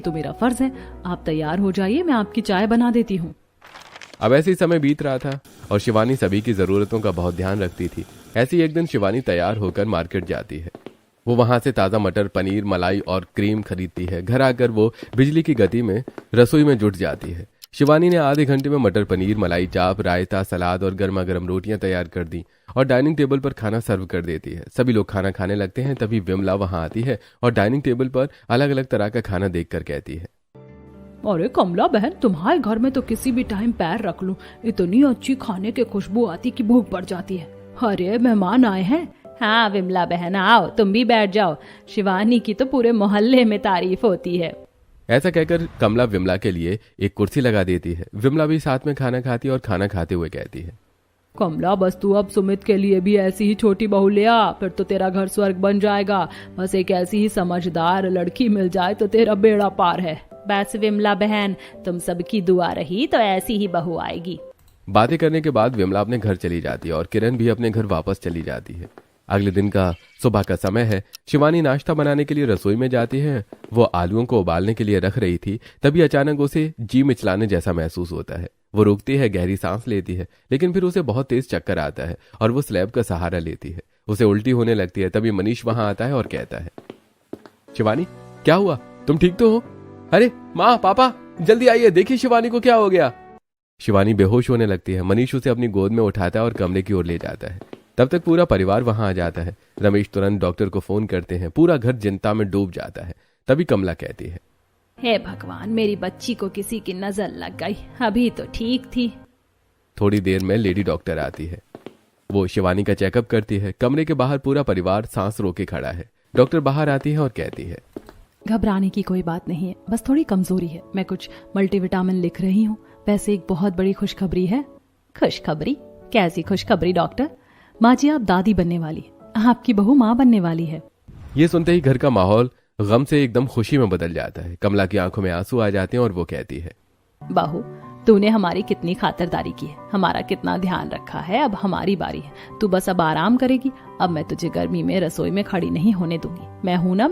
तो मेरा फर्ज है। आप तैयार हो जाइए, मैं आपकी चाय बना देती हूँ। अब ऐसे ही समय बीत रहा था और शिवानी सभी की जरूरतों का बहुत ध्यान रखती थी। ऐसे ही एक दिन शिवानी तैयार होकर मार्केट जाती है। वो वहां से ताज़ा मटर, पनीर, मलाई और क्रीम खरीदती है। घर आकर वो बिजली की गति में रसोई में जुट जाती है। शिवानी ने आधे घंटे में मटर पनीर, मलाई चाप, रायता, सलाद और गर्मा गर्म रोटियां तैयार कर दी और डाइनिंग टेबल पर खाना सर्व कर देती है। सभी लोग खाना खाने लगते हैं। तभी विमला वहां आती है और डाइनिंग टेबल पर अलग अलग तरह का खाना देखकर कहती है, अरे कमला बहन, तुम्हारे घर में तो किसी भी टाइम पैर रख लूं, इतनी अच्छी खाने की खुशबू आती कि भूख बढ़ जाती है। अरे मेहमान आए हैं। हाँ विमला बहन, आओ तुम भी बैठ जाओ। शिवानी की तो पूरे मोहल्ले में तारीफ होती है। ऐसा कहकर कमला विमला के लिए एक कुर्सी लगा देती है। विमला भी साथ में खाना खाती है और खाना खाते हुए कहती है, कमला बस तू अब सुमित के लिए भी ऐसी ही छोटी बहू ले आ, फिर तो तेरा घर स्वर्ग बन जाएगा। बस एक ऐसी ही समझदार लड़की मिल जाए तो तेरा बेड़ा पार है। बस विमला बहन, तुम सबकी दुआ रही तो ऐसी ही बहू आएगी। बातें करने के बाद विमला अपने घर चली जाती है और किरण भी अपने घर वापस चली जाती है। अगले दिन का सुबह का समय है। शिवानी नाश्ता बनाने के लिए रसोई में जाती है। वो आलूओं को उबालने के लिए रख रही थी, तभी अचानक उसे जी मिचलाने जैसा महसूस होता है। वो रुकती है, गहरी सांस लेती है, लेकिन फिर उसे बहुत तेज चक्कर आता है और वो स्लैब का सहारा लेती है। उसे उल्टी होने लगती है। तभी मनीष वहां आता है और कहता है, शिवानी क्या हुआ, तुम ठीक तो हो? अरे माँ, पापा जल्दी आइए, देखिए शिवानी को क्या हो गया। शिवानी बेहोश होने लगती है। मनीष उसे अपनी गोद में उठाता है और कमरे की ओर ले जाता है। तब तक पूरा परिवार वहां आ जाता है। रमेश तुरंत डॉक्टर को फोन करते हैं। पूरा घर चिंता में डूब जाता है। तभी कमला कहती है, हे भगवान, मेरी बच्ची को किसी की नजर लग गई, अभी तो ठीक थी। थोड़ी देर में लेडी डॉक्टर आती है। वो शिवानी का चेकअप करती है। कमरे के बाहर पूरा परिवार सांस रोके खड़ा है। डॉक्टर बाहर आती है और कहती है, घबराने की कोई बात नहीं है, बस थोड़ी कमजोरी है। मैं कुछ मल्टीविटामिन लिख रही हूँ। वैसे एक बहुत बड़ी खुशखबरी है। खुशखबरी? कैसी खुशखबरी डॉक्टर? माँ जी, आप दादी बनने वाली है, आपकी बहू माँ बनने वाली है। ये सुनते ही घर का माहौल गम से एकदम खुशी में बदल जाता है। कमला की आंखों में आंसू आ जाते हैं और वो कहती है, बहू, तूने हमारी कितनी खातिरदारी की है, हमारा कितना ध्यान रखा है। अब हमारी बारी है, तू बस अब आराम करेगी। अब मैं तुझे गर्मी में रसोई में खड़ी नहीं होने दूंगी। मैं हूं ना।